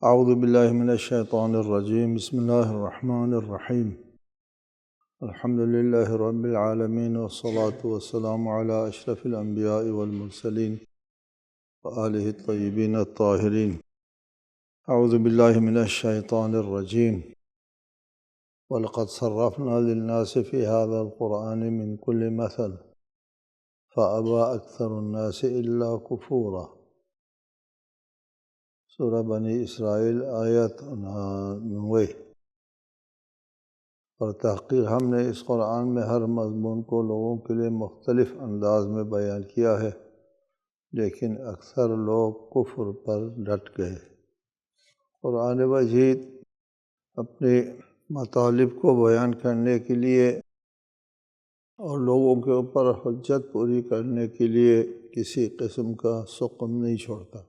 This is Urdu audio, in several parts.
اعوذ باللہ من الشیطان الرجیم، بسم اللہ الرحمن الرحیم۔ الحمد للہ رب العالمین، والصلاة والسلام علی اشرف الانبیاء والمرسلین وآلہ الطیبین الطاہرین۔ اعوذ باللہ من الشیطان الرجیم، وَلَقَدْ صَرَّفْنَا لِلنَّاسِ فِي هَذَا الْقُرْآنِ مِنْ كُلِّ مَثَلٍ فَأَبَى أَكْثَرُ النَّاسِ إِلَّا كُفُورًا۔ سورہ بنی اسرائیل آیت 9۔ اور تحقیق ہم نے اس قرآن میں ہر مضمون کو لوگوں کے لیے مختلف انداز میں بیان کیا ہے، لیکن اکثر لوگ کفر پر ڈٹ گئے۔ قرآن مجید اپنے مطالب کو بیان کرنے کے لیے اور لوگوں کے اوپر حجت پوری کرنے کے لیے کسی قسم کا سقم نہیں چھوڑتا۔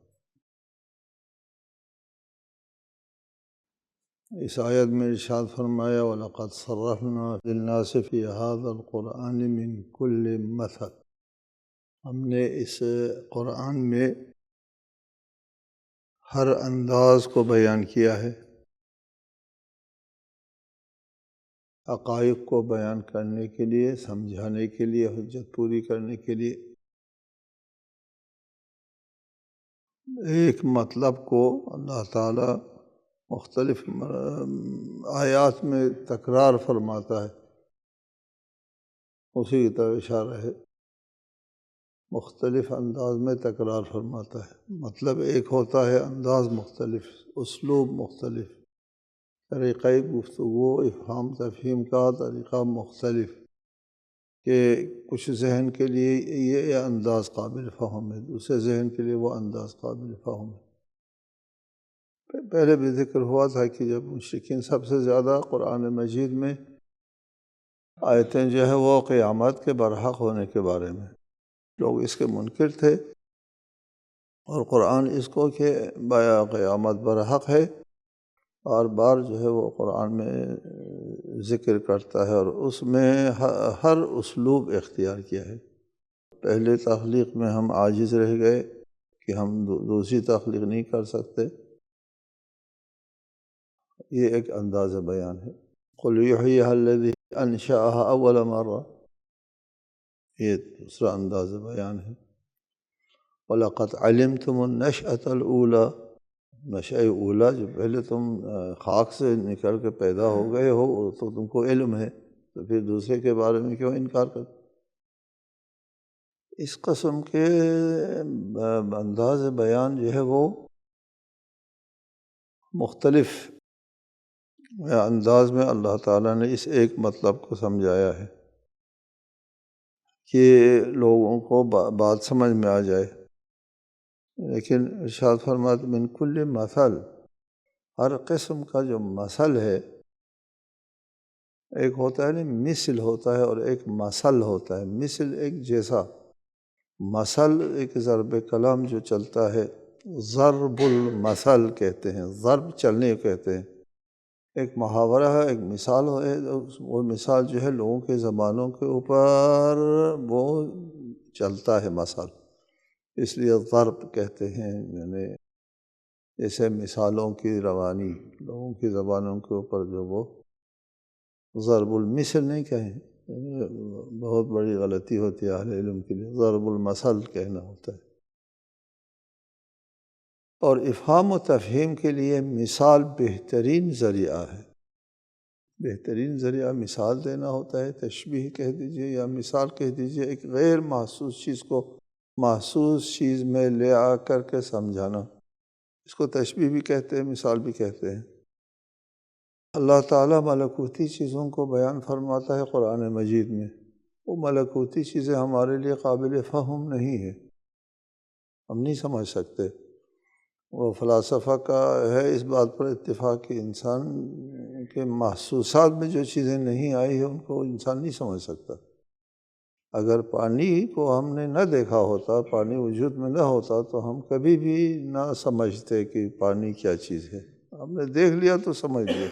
اس آیت میں ارشاد فرمایا، وَلَقَدْ صَرَّفْنَا لِلنَّاسِ فِي هَذَا الْقُرْآنِ مِنْ كُلِّ مَثَلٍ۔ ہم نے اس قرآن میں ہر انداز کو بیان کیا ہے، حقائق کو بیان کرنے کے لیے، سمجھانے کے لیے، حجت پوری کرنے کے لیے۔ ایک مطلب کو اللہ تعالیٰ مختلف آیات میں تکرار فرماتا ہے، اسی کی طرف اشارہ ہے، مختلف انداز میں تکرار فرماتا ہے۔ مطلب ایک ہوتا ہے، انداز مختلف، اسلوب مختلف، طریقۂ گفتگو، افہام تفہیم کا طریقہ مختلف، کہ کچھ ذہن کے لیے یہ انداز قابل فہم ہے، دوسرے ذہن کے لیے وہ انداز قابل فہم ہے۔ پہلے بھی ذکر ہوا تھا کہ جب مشرکین سب سے زیادہ قرآن مجید میں آیتیں جو ہے وہ قیامت کے برحق ہونے کے بارے میں، لوگ اس کے منکر تھے، اور قرآن اس کو کہ قیامت برحق ہے بار بار جو ہے وہ قرآن میں ذکر کرتا ہے، اور اس میں ہر اسلوب اختیار کیا ہے۔ پہلے تخلیق میں ہم عاجز رہ گئے کہ ہم دوسری تخلیق نہیں کر سکتے، یہ ایک انداز بیان ہے۔ قُلْ يُحْيِيهَا الَّذِي أَنشَأَهَا أَوَّلَ مَرَّةٍ، یہ دوسرا انداز بیان ہے۔ وَلَقَدْ عَلِمْتُمُ النَّشْأَةَ الْأُولَىٰ، نشأہ اولیٰ، جو پہلے تم خاک سے نکل کے پیدا ہو گئے ہو تو تم کو علم ہے، تو پھر دوسرے کے بارے میں کیوں انکار کرتے؟ اس قسم کے انداز بیان جو ہے وہ مختلف انداز میں اللہ تعالیٰ نے اس ایک مطلب کو سمجھایا ہے کہ لوگوں کو بات سمجھ میں آ جائے۔ لیکن ارشاد فرماتے من کل مثل، ہر قسم کا جو مثل ہے، ایک ہوتا ہے نا مثل ہوتا ہے اور ایک مثل ہوتا ہے۔ مثل ایک جیسا، مثل ایک ضرب کلام جو چلتا ہے، ضرب المثل کہتے ہیں، ضرب چلنے کہتے ہیں۔ ایک محاورہ ہے، ایک مثال ہے، وہ مثال جو ہے لوگوں کے زبانوں کے اوپر وہ چلتا ہے مثال، اس لیے ضرب کہتے ہیں، یعنی جیسے مثالوں کی روانی لوگوں کی زبانوں کے اوپر جو وہ ضرب المثل نہیں کہیں، بہت بڑی غلطی ہوتی ہے اہل علم کے لیے، ضرب المثل کہنا ہوتا ہے۔ اور افہام و تفہیم کے لیے مثال بہترین ذریعہ ہے، بہترین ذریعہ مثال دینا ہوتا ہے۔ تشبیہ کہہ دیجئے یا مثال کہہ دیجئے، ایک غیر محسوس چیز کو محسوس چیز میں لے آ کر کے سمجھانا، اس کو تشبیہ بھی کہتے ہیں، مثال بھی کہتے ہیں۔ اللہ تعالیٰ ملکوتی چیزوں کو بیان فرماتا ہے قرآن مجید میں، وہ ملکوتی چیزیں ہمارے لیے قابل فہم نہیں ہے، ہم نہیں سمجھ سکتے۔ وہ فلاسفہ کا ہے اس بات پر اتفاق کہ انسان کے محسوسات میں جو چیزیں نہیں آئی ہیں ان کو انسان نہیں سمجھ سکتا۔ اگر پانی کو ہم نے نہ دیکھا ہوتا، پانی وجود میں نہ ہوتا، تو ہم کبھی بھی نہ سمجھتے کہ پانی کیا چیز ہے۔ ہم نے دیکھ لیا تو سمجھ لیا۔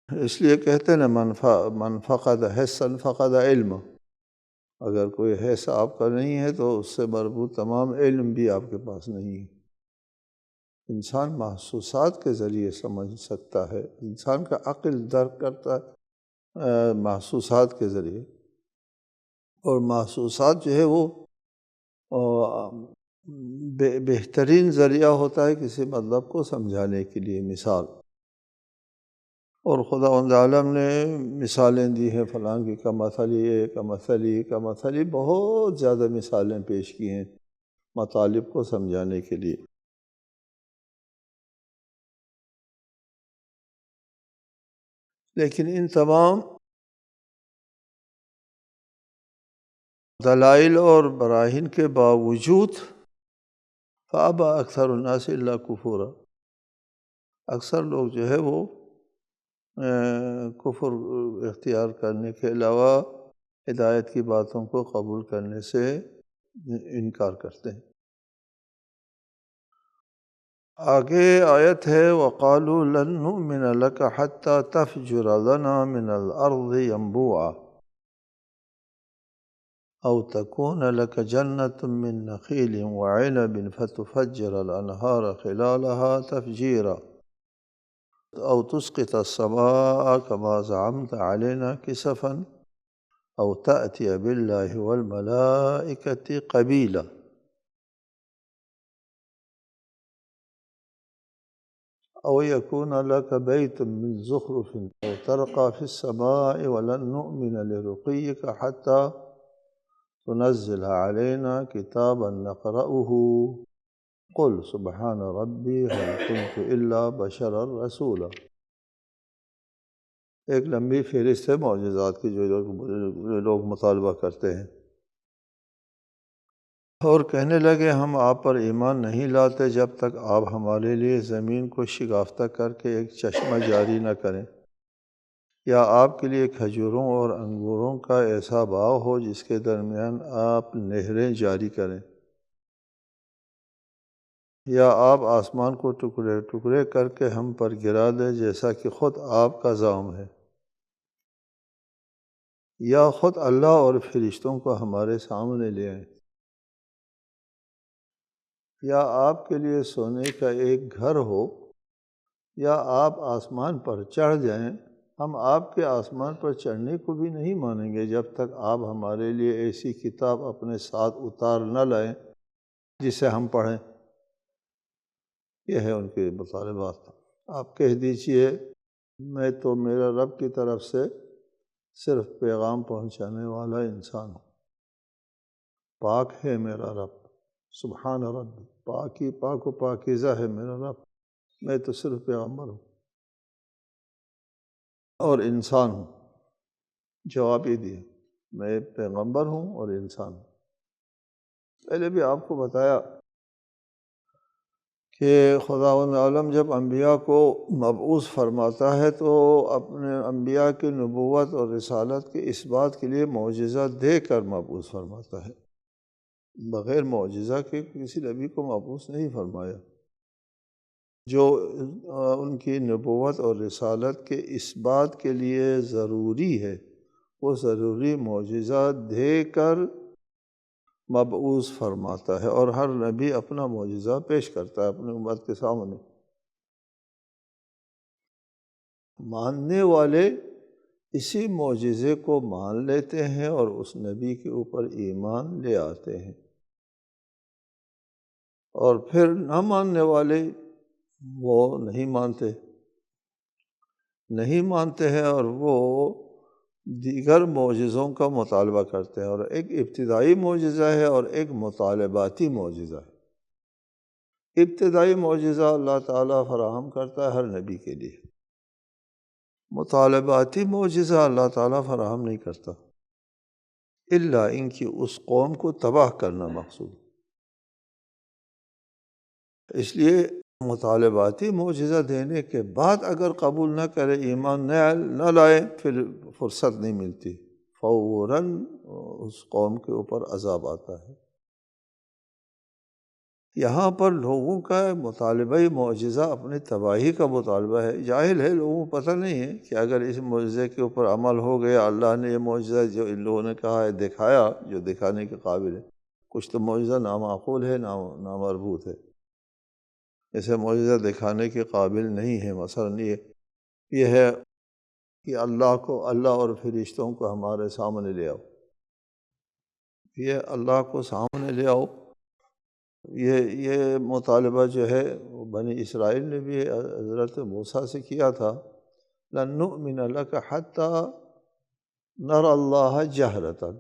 اس لیے کہتے ہیں نا من فقد حسا فقد علم، اگر کوئی حصہ آپ کا نہیں ہے تو اس سے مربوط تمام علم بھی آپ کے پاس نہیں ہے۔ انسان محسوسات کے ذریعے سمجھ سکتا ہے، انسان کا عقل درک کرتا ہے محسوسات کے ذریعے، اور محسوسات جو ہے وہ بہترین ذریعہ ہوتا ہے کسی مطلب کو سمجھانے کے لیے، مثال۔ اور خداوند عالم نے مثالیں دی ہیں، فلاں کی کمثلی کمثلی کمثلی، بہت زیادہ مثالیں پیش کی ہیں مطالب کو سمجھانے کے لیے۔ لیکن ان تمام دلائل اور براہین کے باوجود فابى اکثر الناس الا کفورا، اکثر لوگ جو ہے وہ کفر اختیار کرنے کے علاوہ ہدایت کی باتوں کو قبول کرنے سے انکار کرتے ہیں۔ آگے آیت ہے وَقَالُوا لَن نُؤْمِنَ لَكَ حَتَّى تَفْجُرَ لَنَا مِنَ الْأَرْضِ يَنبُوعًا أَوْ تَكُونَ لَكَ جَنَّةٌ مِّن نَخِيلٍ وَعِنَبٍ فَتُفَجِّرَ الْأَنْهَارَ خِلَالَهَا تَفْجِيرًا أَوْ تُسْقِطَ السَّمَاءَ كَمَا زَعَمْتَ عَلَيْنَا كِسَفًا أَوْ تَأْتِيَ بِاللَّهِ وَالْمَلَائِكَةِ قَبِيلًا أَوْ يَكُونَ لَكَ بَيْتٌ مِّن زُخْرُفٍ أَوْ تَرْقَىٰ فِي السَّمَاءِ وَلَن نُّؤْمِنَ لِرُقِيِّكَ حَتَّىٰ تُنَزِّلَ عَلَيْنَا كِتَابًا نَقْرَؤُهُ قُلْ سُبْحَانَ رَبِّي هَلْ كُنتُ إِلَّا بَشَرًا رَسُولًا۔ ایک لمبی فہرست ہے معجزات کی جو لوگ مطالبہ کرتے ہیں، اور کہنے لگے ہم آپ پر ایمان نہیں لاتے جب تک آپ ہمارے لیے زمین کو شگافتہ کر کے ایک چشمہ جاری نہ کریں، یا آپ کے لیے کھجوروں اور انگوروں کا ایسا باغ ہو جس کے درمیان آپ نہریں جاری کریں، یا آپ آسمان کو ٹکڑے ٹکڑے کر کے ہم پر گرا دیں جیسا کہ خود آپ کا زعم ہے، یا خود اللہ اور فرشتوں کو ہمارے سامنے لے آئیں، یا آپ کے لیے سونے کا ایک گھر ہو، یا آپ آسمان پر چڑھ جائیں، ہم آپ کے آسمان پر چڑھنے کو بھی نہیں مانیں گے جب تک آپ ہمارے لیے ایسی کتاب اپنے ساتھ اتار نہ لائیں جسے ہم پڑھیں۔ یہ ہے ان کے مطالبات۔ آپ کہہ دیجئے میں تو میرا رب کی طرف سے صرف پیغام پہنچانے والا انسان ہوں، پاک ہے میرا رب، سبحان رب، پاک و پاکیزہ ہے میرا رب، میں تو صرف پیغمبر ہوں اور انسان ہوں۔ جواب یہ دیا میں پیغمبر ہوں اور انسان ہوں۔ پہلے بھی آپ کو بتایا کہ خداوند عالم جب انبیاء کو مبعوث فرماتا ہے تو اپنے انبیاء کی نبوت اور رسالت کے اس بات کے لیے معجزہ دے کر مبعوث فرماتا ہے، بغیر معجزہ کے کسی نبی کو مبعوث نہیں فرمایا۔ جو ان کی نبوت اور رسالت کے اس بات کے لیے ضروری ہے وہ ضروری معجزہ دے کر مبعوث فرماتا ہے، اور ہر نبی اپنا معجزہ پیش کرتا ہے اپنی امت کے سامنے۔ ماننے والے اسی معجزے کو مان لیتے ہیں اور اس نبی کے اوپر ایمان لے آتے ہیں، اور پھر نہ ماننے والے وہ نہیں مانتے ہیں اور وہ دیگر معجزوں کا مطالبہ کرتے ہیں، اور ایک ابتدائی معجزہ ہے اور ایک مطالباتی معجزہ ہے۔ ابتدائی معجزہ اللہ تعالیٰ فراہم کرتا ہے ہر نبی کے لیے، مطالباتی معجزہ اللہ تعالیٰ فراہم نہیں کرتا الا ان کی اس قوم کو تباہ کرنا مقصود۔ اس لیے مطالباتی معجزہ دینے کے بعد اگر قبول نہ کرے، ایمان نہ لائے، پھر فرصت نہیں ملتی، فوراً اس قوم کے اوپر عذاب آتا ہے۔ یہاں پر لوگوں کا مطالبہ معجزہ اپنی تباہی کا مطالبہ ہے، جاہل ہے، لوگوں کو پتہ نہیں ہے کہ اگر اس معجزے کے اوپر عمل ہو گیا، اللہ نے یہ معجزہ جو ان لوگوں نے کہا ہے دکھایا، جو دکھانے کے قابل ہے، کچھ تو معجزہ نامعقول ہے، نامربوط ہے، اسے معجزہ دکھانے کے قابل نہیں ہے۔ مثلاً یہ ہے کہ اللہ اور فرشتوں کو ہمارے سامنے لے آؤ، یہ اللہ کو سامنے لے آؤ، یہ مطالبہ جو ہے وہ بنی اسرائیل نے بھی حضرت موسیٰ سے کیا تھا، لَن نُؤْمِنَ لَكَ حَتَّى نَرَى اللَّهَ جَهْرَةً،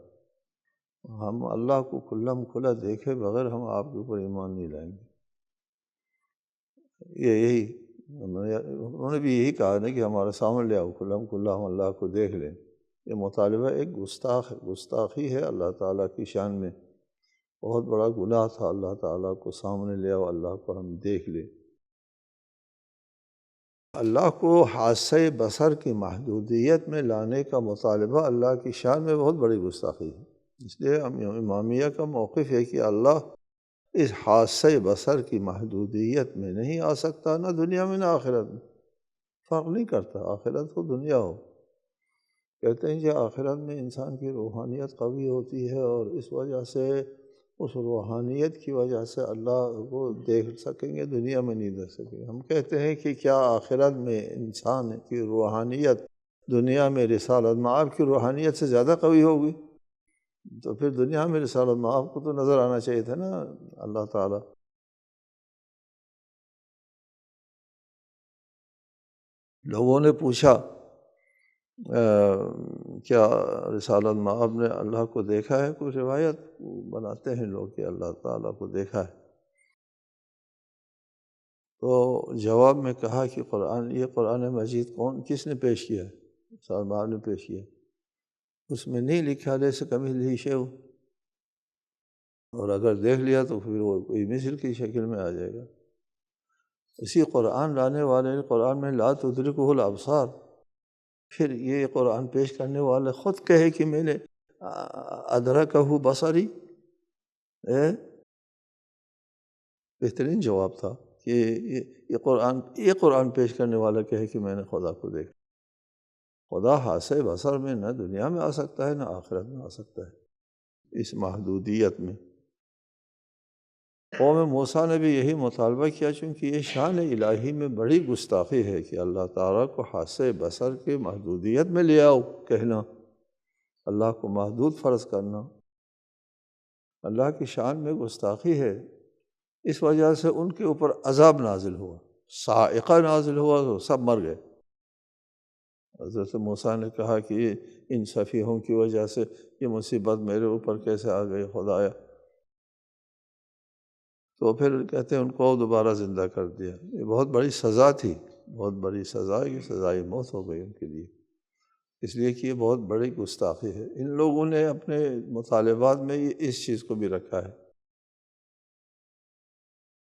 ہم اللہ کو کھلم کھلا دیکھے بغیر ہم آپ کے اوپر ایمان نہیں لائیں گے۔ یہی انہوں نے بھی یہی کہا نا کہ ہمارے سامنے لے آؤ، کھلم کھلا ہم اللہ کو دیکھ لیں۔ یہ مطالبہ ایک گستاخی ہے اللہ تعالیٰ کی شان میں، بہت بڑا گناہ تھا۔ اللہ تعالیٰ کو سامنے لے آؤ، اللہ کو ہم دیکھ لیں۔ اللہ کو حاسہ بصر کی محدودیت میں لانے کا مطالبہ اللہ کی شان میں بہت بڑی گستاخی ہے۔ اس لیے امامیہ کا موقف ہے کہ اللہ اس حاسہ بصر کی محدودیت میں نہیں آ سکتا، نہ دنیا میں نہ آخرت میں، فرق نہیں کرتا، آخرت ہو دنیا ہو۔ کہتے ہیں کہ آخرت میں انسان کی روحانیت قوی ہوتی ہے، اور اس وجہ سے اس روحانیت کی وجہ سے اللہ کو دیکھ سکیں گے، دنیا میں نہیں دیکھ سکیں گے۔ ہم کہتے ہیں کہ کیا آخرت میں انسان کی روحانیت دنیا میں رسالت مآب کی روحانیت سے زیادہ قوی ہوگی؟ تو پھر دنیا میں رسالت مآب کو تو نظر آنا چاہیے تھا نا اللہ تعالیٰ۔ لوگوں نے پوچھا کیا رسالت مآب نے اللہ کو دیکھا ہے؟ کوئی روایت بناتے ہیں لوگ کہ اللہ تعالیٰ کو دیکھا ہے۔ تو جواب میں کہا کہ یہ قرآن مجید کس نے پیش کیا ہے؟ رسالت مآب نے پیش کیا، اس میں نہیں لکھا لیس کمثلہ شیء، اور اگر دیکھ لیا تو پھر وہ کوئی مثل کی شکل میں آ جائے گا۔ اسی قرآن لانے والے قرآن میں لا تدرکہ الابصار، پھر یہ قرآن پیش کرنے والے خود کہے کہ میں نے ادرکہ بصری، بہترین جواب تھا کہ یہ قرآن پیش کرنے والا کہے کہ میں نے خدا کو دیکھا۔ خدا حاسہ بصر میں نہ دنیا میں آ سکتا ہے نہ آخرت میں آ سکتا ہے اس محدودیت میں۔ قوم موسیٰ نے بھی یہی مطالبہ کیا، چونکہ یہ شان الہی میں بڑی گستاخی ہے کہ اللہ تعالیٰ کو حاسہ بصر کے محدودیت میں لے آؤ کہنا، اللہ کو محدود فرض کرنا اللہ کی شان میں گستاخی ہے۔ اس وجہ سے ان کے اوپر عذاب نازل ہوا، صاعقہ نازل ہوا، تو سب مر گئے۔ حضرت موسیٰ نے کہا کہ ان سفیہوں کی وجہ سے یہ مصیبت میرے اوپر کیسے آ گئی خدایا؟ تو پھر کہتے ہیں ان کو دوبارہ زندہ کر دیا۔ یہ بہت بڑی سزا تھی، بہت بڑی سزا، یہ سزائے موت ہو گئی ان کے لیے، اس لیے کہ یہ بہت بڑی گستاخی ہے۔ ان لوگوں نے اپنے مطالبات میں اس چیز کو بھی رکھا ہے،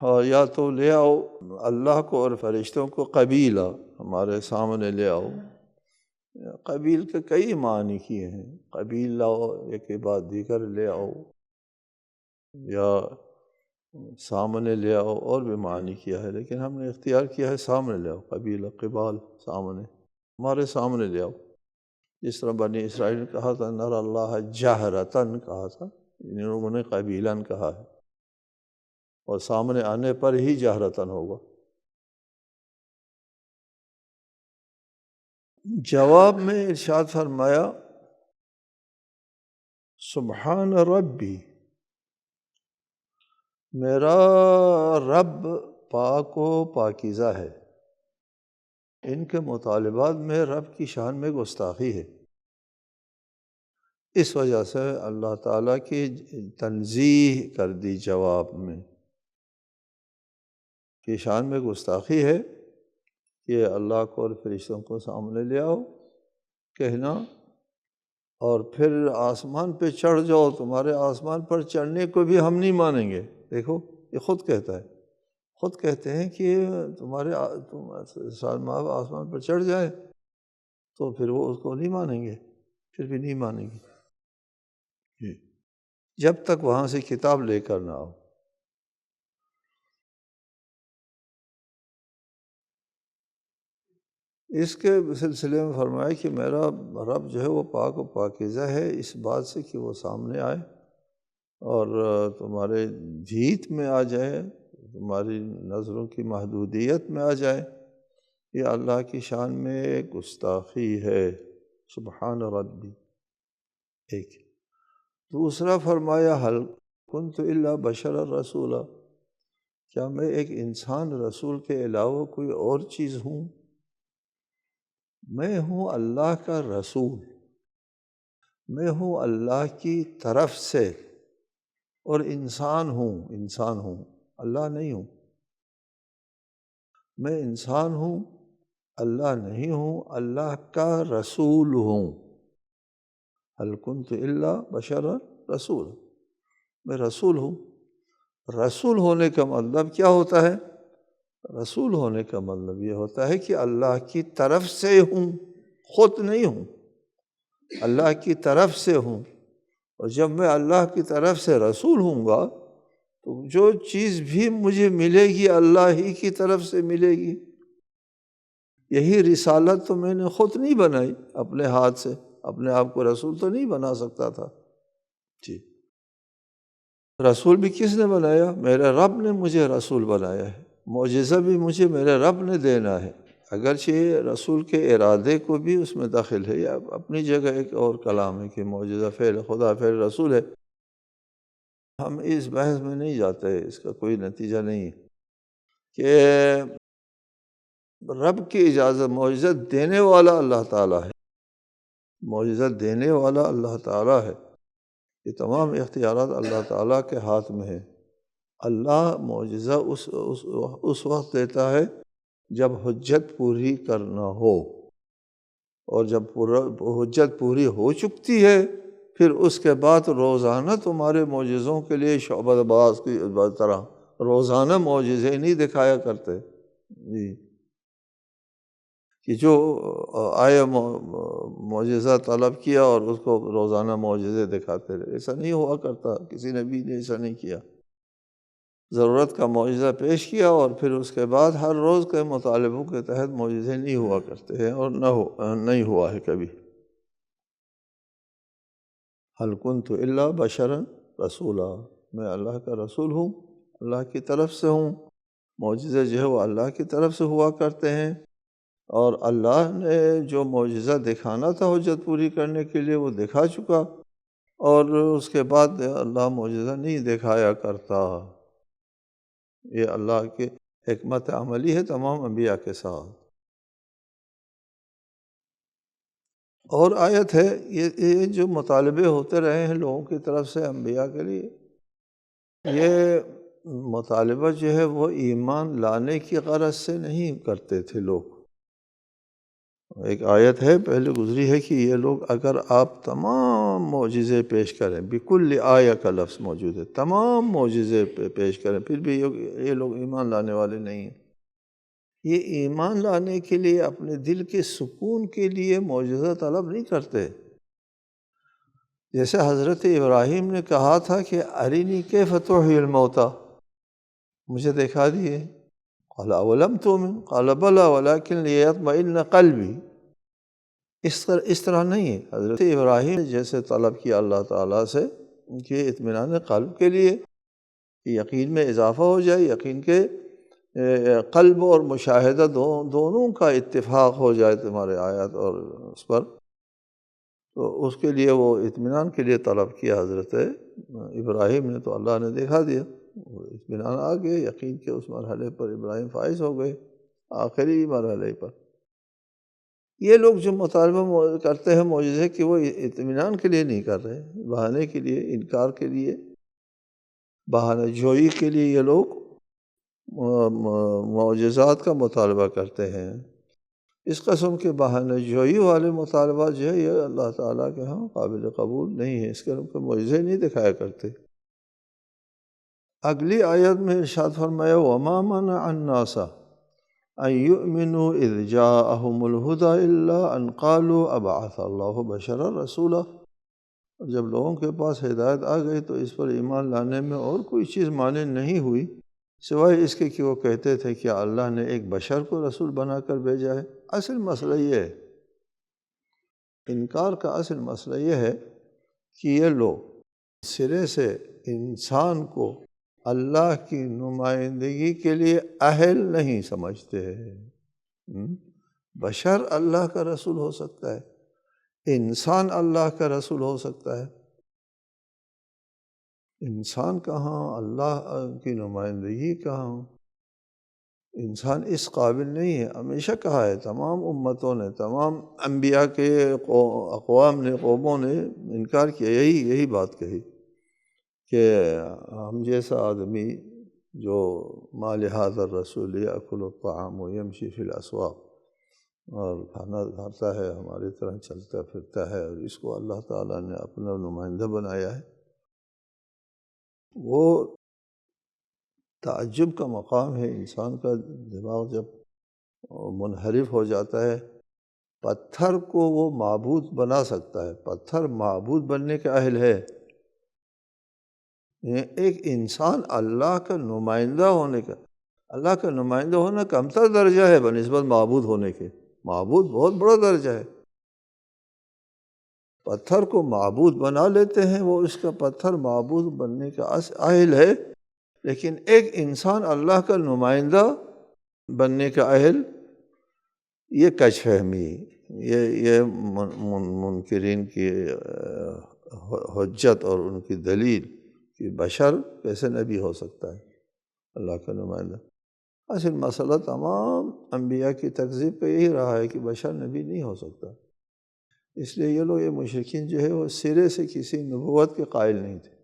اور یا تو لے آؤ اللہ کو اور فرشتوں کو قبیلہ، ہمارے سامنے لے آؤ۔ قبیل کے کئی معنی کیے ہیں، قبیل لاؤ ایک کے بعد دیگر لے آؤ، یا سامنے لے آؤ، اور بھی معنی کیا ہے، لیکن ہم نے اختیار کیا ہے سامنے لے آؤ، قبیلہ قبال، سامنے، ہمارے سامنے لے آؤ۔ جس طرح بنی اسرائیل نے کہا تھا نر اللہ جہرتاً کہا تھا، ان لوگوں نے قبیلاً کہا ہے، اور سامنے آنے پر ہی جہرتاً ہوگا۔ جواب میں ارشاد فرمایا سبحان ربی، میرا رب پاک و پاکیزہ ہے۔ ان کے مطالبات میں رب کی شان میں گستاخی ہے، اس وجہ سے اللہ تعالیٰ کی تنزیہ کر دی جواب میں کہ شان میں گستاخی ہے کہ اللہ کو اور فرشتوں کو سامنے لے آؤ کہنا، اور پھر آسمان پہ چڑھ جاؤ، تمہارے آسمان پر چڑھنے کو بھی ہم نہیں مانیں گے۔ دیکھو یہ خود کہتا ہے، خود کہتے ہیں کہ تمہارے آسمان پر چڑھ جائے تو پھر وہ اس کو نہیں مانیں گے، پھر بھی نہیں مانیں گے جب تک وہاں سے کتاب لے کر نہ آؤ۔ اس کے سلسلے میں فرمایا کہ میرا رب جو ہے وہ پاک و پاکیزہ ہے اس بات سے کہ وہ سامنے آئے اور تمہارے جیت میں آ جائے، تمہاری نظروں کی محدودیت میں آ جائے، یہ اللہ کی شان میں گستاخی ہے۔ سبحان ربی۔ ایک دوسرا فرمایا حل کنت الا بشر الرسول، کیا میں ایک انسان رسول کے علاوہ کوئی اور چیز ہوں؟ میں ہوں اللہ کا رسول، میں ہوں اللہ کی طرف سے، اور انسان ہوں، اللہ نہیں ہوں۔ میں انسان ہوں، اللہ نہیں ہوں، اللہ کا رسول ہوں۔ هل كنت الا بشر رسول، میں رسول ہوں۔ رسول ہونے کا مطلب کیا ہوتا ہے؟ رسول ہونے کا مطلب یہ ہوتا ہے کہ اللہ کی طرف سے ہوں، خود نہیں ہوں، اللہ کی طرف سے ہوں۔ اور جب میں اللہ کی طرف سے رسول ہوں گا تو جو چیز بھی مجھے ملے گی اللہ ہی کی طرف سے ملے گی۔ یہی رسالت تو میں نے خود نہیں بنائی اپنے ہاتھ سے، اپنے آپ کو رسول تو نہیں بنا سکتا تھا۔ جی، رسول بھی کس نے بنایا؟ میرے رب نے مجھے رسول بنایا ہے۔ معجزہ بھی مجھے میرے رب نے دینا ہے، اگرچہ رسول کے ارادے کو بھی اس میں داخل ہے، یا اپنی جگہ ایک اور کلام ہے کہ معجزہ فعل خدا فعل رسول ہے۔ ہم اس بحث میں نہیں جاتے، اس کا کوئی نتیجہ نہیں ہے کہ رب کی اجازت، معجزہ دینے والا اللہ تعالیٰ ہے، معجزہ دینے والا اللہ تعالیٰ ہے۔ یہ تمام اختیارات اللہ تعالیٰ کے ہاتھ میں ہے۔ اللہ معجزہ اس وقت دیتا ہے جب حجت پوری کرنا ہو، اور جب حجت پوری ہو چکتی ہے پھر اس کے بعد روزانہ تمہارے معجزوں کے لیے شعبہ باز کی طرح روزانہ معجزے نہیں دکھایا کرتے جی، کہ جو آئے معجزہ طلب کیا اور اس کو روزانہ معجزے دکھاتے رہے، ایسا نہیں ہوا کرتا، کسی نبی نے ایسا نہیں کیا۔ ضرورت کا معجزہ پیش کیا اور پھر اس کے بعد ہر روز کے مطالبوں کے تحت معجزے نہیں ہوا کرتے ہیں، اور نہیں ہوا ہے کبھی۔ هل كنت الا بشرا رسولا، میں اللہ کا رسول ہوں، اللہ کی طرف سے ہوں۔ معجزے جو ہے وہ اللہ کی طرف سے ہوا کرتے ہیں، اور اللہ نے جو معجزہ دکھانا تھا حجت پوری کرنے کے لیے وہ دکھا چکا، اور اس کے بعد اللہ معجزہ نہیں دکھایا کرتا۔ یہ اللہ کی حکمت عملی ہے تمام انبیاء کے ساتھ۔ اور آیت ہے، یہ جو مطالبے ہوتے رہے ہیں لوگوں کی طرف سے انبیاء کے لیے، یہ مطالبہ جو ہے وہ ایمان لانے کی غرض سے نہیں کرتے تھے لوگ۔ ایک آیت ہے پہلے گزری ہے کہ یہ لوگ اگر آپ تمام معجزے پیش کریں، بکل آیہ کا لفظ موجود ہے، تمام معجزے پیش کریں، پھر بھی یہ لوگ ایمان لانے والے نہیں ہیں۔ یہ ایمان لانے کے لیے، اپنے دل کے سکون کے لیے معجزہ طلب نہیں کرتے۔ جیسے حضرت ابراہیم نے کہا تھا کہ ارینی کیف تحیی الموتی، مجھے دکھا دیے۔ قال اولم تؤمن قال بلی ولکن لیطمئن قلبی۔ اس طرح نہیں ہے۔ حضرت ابراہیم نے جیسے طلب کیا اللہ تعالیٰ سے ان کے اطمینان قلب کے لیے، یقین میں اضافہ ہو جائے، یقین کے قلب اور مشاہدہ دونوں کا اتفاق ہو جائے تمہارے آیات اور اس پر، تو اس کے لیے وہ اطمینان کے لیے طلب کیا حضرت ابراہیم نے، تو اللہ نے دکھا دیا، اطمینان آ گئے، یقین کے اس مرحلے پر ابراہیم فائز ہو گئے، آخری مرحلے پر۔ یہ لوگ جو مطالبہ کرتے ہیں معجزے کہ وہ اطمینان کے لیے نہیں کر رہے، بہانے کے لیے، انکار کے لیے، بہانہ جوئی کے لیے یہ لوگ معجزات کا مطالبہ کرتے ہیں۔ اس قسم کے بہانہ جوئی والے مطالبات جو ہے یہ اللہ تعالیٰ کے ہاں قابل قبول نہیں ہے، اس کے معجزے نہیں دکھایا کرتے۔ اگلی آیت میں ارشاد فرمایا وَمَا مَنَعَ النَّاسَ أَن يُؤْمِنُوا إِذْ جَاءَهُمُ الْهُدَى إِلَّا أَن قَالُوا أَبَعَثَ اللَّهُ بَشَرًا رَسُولًا۔ جب لوگوں کے پاس ہدایت آ گئی تو اس پر ایمان لانے میں اور کوئی چیز مانع نہیں ہوئی سوائے اس کے کہ وہ کہتے تھے کہ اللہ نے ایک بشر کو رسول بنا کر بھیجا ہے۔ اصل مسئلہ یہ ہے، انکار کا اصل مسئلہ یہ ہے کہ یہ لوگ سرے سے انسان کو اللہ کی نمائندگی کے لیے اہل نہیں سمجھتے۔ بشر اللہ کا رسول ہو سکتا ہے، انسان اللہ کا رسول ہو سکتا ہے، انسان کہاں اللہ کی نمائندگی کہاں؟ انسان اس قابل نہیں ہے۔ ہمیشہ کہا ہے، تمام امتوں نے، تمام انبیاء کے اقوام نے، قوموں نے انکار کیا، یہی بات کہی کہ ہم جیسا آدمی جو ما لہذا الرسول یأکل الطعام ویمشی فی الاسواق، اور کھانا کھاتا ہے، ہماری طرح چلتا پھرتا ہے، اور اس کو اللہ تعالیٰ نے اپنا نمائندہ بنایا ہے، وہ تعجب کا مقام ہے۔ انسان کا دماغ جب منحرف ہو جاتا ہے، پتھر کو وہ معبود بنا سکتا ہے، پتھر معبود بننے کا اہل ہے۔ ایک انسان اللہ کا نمائندہ ہونے کا، اللہ کا نمائندہ ہونا کمتر درجہ ہے بنسبت معبود ہونے کے، معبود بہت بڑا درجہ ہے۔ پتھر کو معبود بنا لیتے ہیں، وہ اس کا پتھر معبود بننے کا اہل ہے، لیکن ایک انسان اللہ کا نمائندہ بننے کا اہل، یہ کج فہمی، یہ منکرین کی حجت اور ان کی دلیل کہ بشر کیسے نبی ہو سکتا ہے اللہ کا نمائندہ۔ اصل مسئلہ تمام انبیاء کی تکذیب کا یہی رہا ہے کہ بشر نبی نہیں ہو سکتا، اس لیے یہ لوگ، یہ مشرکین جو ہے، وہ سرے سے کسی نبوت کے قائل نہیں تھے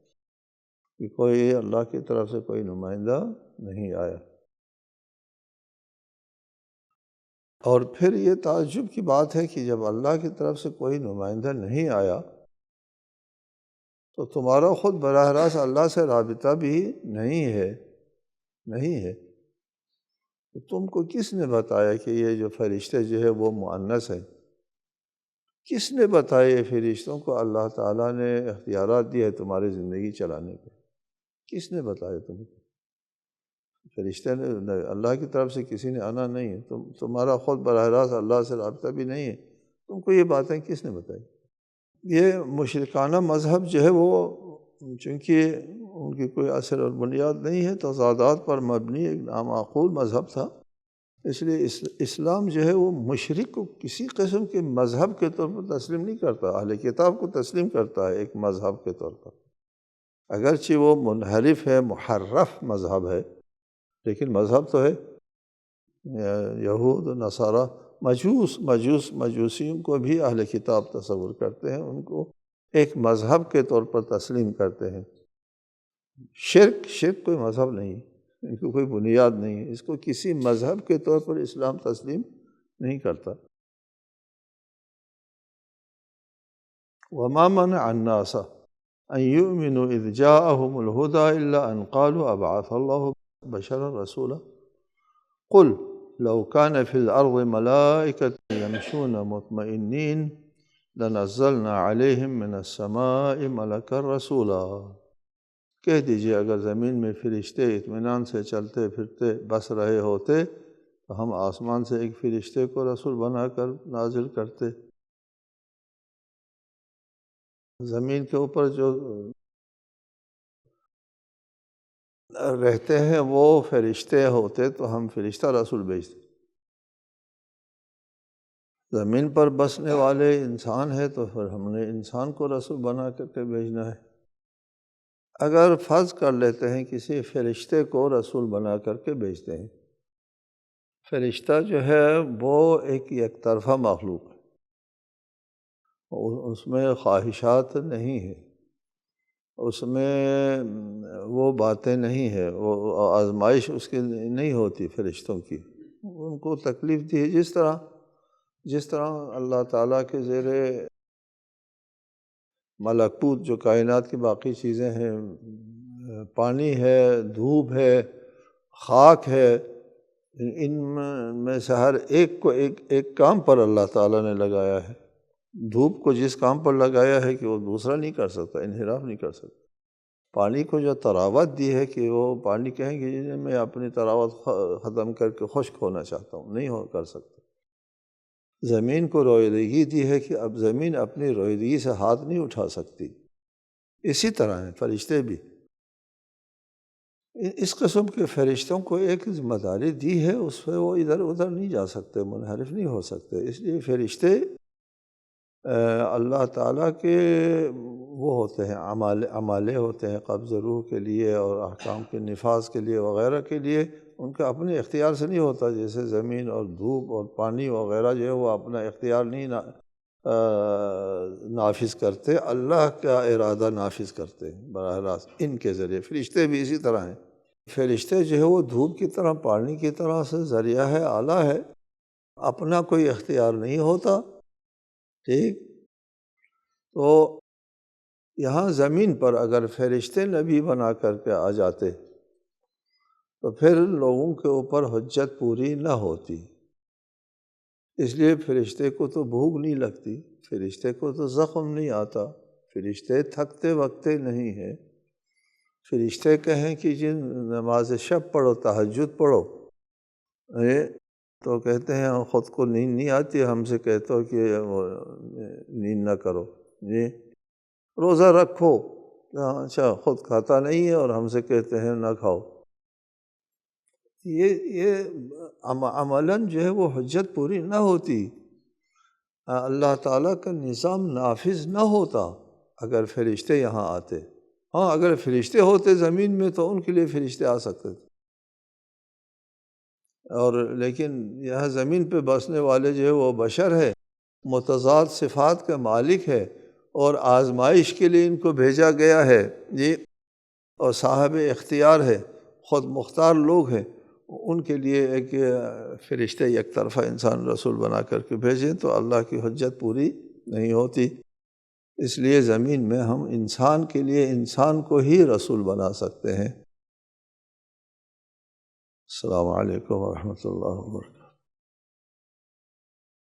کہ کوئی اللہ کی طرف سے کوئی نمائندہ نہیں آیا۔ اور پھر یہ تعجب کی بات ہے کہ جب اللہ کی طرف سے کوئی نمائندہ نہیں آیا تو تمہارا خود براہ راست اللہ سے رابطہ بھی نہیں ہے۔ تو تم کو کس نے بتایا کہ یہ جو فرشتے جو ہے وہ مؤنث ہیں؟ کس نے بتایا یہ فرشتوں کو اللہ تعالیٰ نے اختیارات دیے ہے تمہاری زندگی چلانے کے؟ کس نے بتایا تم کو؟ فرشتے نے، اللہ کی طرف سے کسی نے آنا نہیں ہے، تمہارا خود براہ راست اللہ سے رابطہ بھی نہیں ہے، تم کو یہ باتیں کس نے بتائی؟ یہ مشرکانہ مذہب جو ہے وہ چونکہ ان کی کوئی اصل اور بنیاد نہیں ہے، تضادات پر مبنی ایک نامعقول مذہب تھا، اس لیے اسلام جو ہے وہ مشرک کو کسی قسم کے مذہب کے طور پر تسلیم نہیں کرتا، اہل کتاب کو تسلیم کرتا ہے ایک مذہب کے طور پر، اگرچہ وہ منحرف ہے، محرف مذہب ہے، لیکن مذہب تو ہے۔ یہود و نصارہ، مجوسیوں کو بھی اہل کتاب تصور کرتے ہیں، ان کو ایک مذہب کے طور پر تسلیم کرتے ہیں۔ شرک کوئی مذہب نہیں، ان کو کوئی بنیاد نہیں ہے، اس کو کسی مذہب کے طور پر اسلام تسلیم نہیں کرتا۔ وَمَا مَنَعَ النَّاسَ أَن يُؤْمِنُوا إِذْ جَاءَهُمُ الْهُدَىٰ إِلَّا أَن قَالُوا أَبْعَثَ اللَّهُ بَشَرًا رَسُولًا قُلْ لَوْ كَانَ فِي الْأَرْضِ مَلَائِكَةٌ يَمْشُونَ مُطْمَئِنِّينَ لَنَزَّلْنَا عَلَيْهِم مِّنَ السَّمَاءِ مَلَكًا رَسُولًا۔ کہہ دیجئے اگر زمین میں فرشتے اطمینان سے چلتے پھرتے بس رہے ہوتے تو ہم آسمان سے ایک فرشتے کو رسول بنا کر نازل کرتے۔ زمین کے اوپر جو رہتے ہیں وہ فرشتے ہوتے تو ہم فرشتہ رسول بھیجتے۔ زمین پر بسنے والے انسان ہے تو پھر ہم نے انسان کو رسول بنا کر کے بھیجنا ہے۔ اگر فرض کر لیتے ہیں کسی فرشتے کو رسول بنا کر کے بھیجتے ہیں، فرشتہ جو ہے وہ ایک طرفہ مخلوق ہے، اس میں خواہشات نہیں ہیں، اس میں وہ باتیں نہیں ہیں، وہ آزمائش اس کی نہیں ہوتی فرشتوں کی، ان کو تکلیف دی ہے جس طرح اللہ تعالیٰ کے زیر ملکوت جو کائنات کی باقی چیزیں ہیں، پانی ہے، دھوپ ہے، خاک ہے، ان میں سے ہر ایک کو ایک کام پر اللہ تعالیٰ نے لگایا ہے۔ دھوپ کو جس کام پر لگایا ہے کہ وہ دوسرا نہیں کر سکتا، انحراف نہیں کر سکتا۔ پانی کو جو تراوت دی ہے کہ وہ پانی کہیں گے میں اپنی تراوت ختم کر کے خشک ہونا چاہتا ہوں، نہیں کر سکتا۔ زمین کو رویدگی دی ہے کہ اب زمین اپنی رویدگی سے ہاتھ نہیں اٹھا سکتی، اسی طرح ہیں فرشتے بھی، اس قسم کے فرشتوں کو ایک ذمہ داری دی ہے، اس پہ وہ ادھر ادھر نہیں جا سکتے، منحرف نہیں ہو سکتے۔ اس لیے فرشتے اللہ تعالیٰ کے وہ ہوتے ہیں، عمالے ہوتے ہیں قبض روح کے لیے اور احکام کے نفاذ کے لیے وغیرہ کے لیے، ان کا اپنے اختیار سے نہیں ہوتا۔ جیسے زمین اور دھوپ اور پانی وغیرہ جو ہے وہ اپنا اختیار نہیں نافذ کرتے، اللہ کا ارادہ نافذ کرتے ہیں براہ راست ان کے ذریعے۔ فرشتے بھی اسی طرح ہیں۔ فرشتے جو ہے وہ دھوپ کی طرح، پانی کی طرح سے ذریعہ ہے، آلہ ہے، اپنا کوئی اختیار نہیں ہوتا۔ ٹھیک، تو یہاں زمین پر اگر فرشتے نبی بنا کر کے آ جاتے تو پھر لوگوں کے اوپر حجت پوری نہ ہوتی۔ اس لیے فرشتے کو تو بھوک نہیں لگتی، فرشتے کو تو زخم نہیں آتا، فرشتے تھکتے وقتے نہیں ہیں۔ فرشتے کہیں کہ جن نماز شب پڑھو، تہجد پڑھو، تو کہتے ہیں خود کو نیند نہیں آتی، ہم سے کہتے ہو کہ نیند نہ کرو، جی روزہ رکھو، اچھا خود کھاتا نہیں ہے اور ہم سے کہتے ہیں نہ کھاؤ۔ یہ عملاً جو ہے وہ حجت پوری نہ ہوتی، اللہ تعالیٰ کا نظام نافذ نہ ہوتا اگر فرشتے یہاں آتے۔ ہاں اگر فرشتے ہوتے زمین میں تو ان کے لیے فرشتے آ سکتے تھے، اور لیکن یہاں زمین پہ بسنے والے جو ہے وہ بشر ہے، متضاد صفات کا مالک ہے، اور آزمائش کے لیے ان کو بھیجا گیا ہے جی، اور صاحب اختیار ہے، خود مختار لوگ ہیں، ان کے لیے ایک فرشتے یک طرفہ انسان رسول بنا کر کے بھیجیں تو اللہ کی حجت پوری نہیں ہوتی۔ اس لیے زمین میں ہم انسان کے لیے انسان کو ہی رسول بنا سکتے ہیں۔ السلام علیکم ورحمۃ اللہ وبرکاتہ۔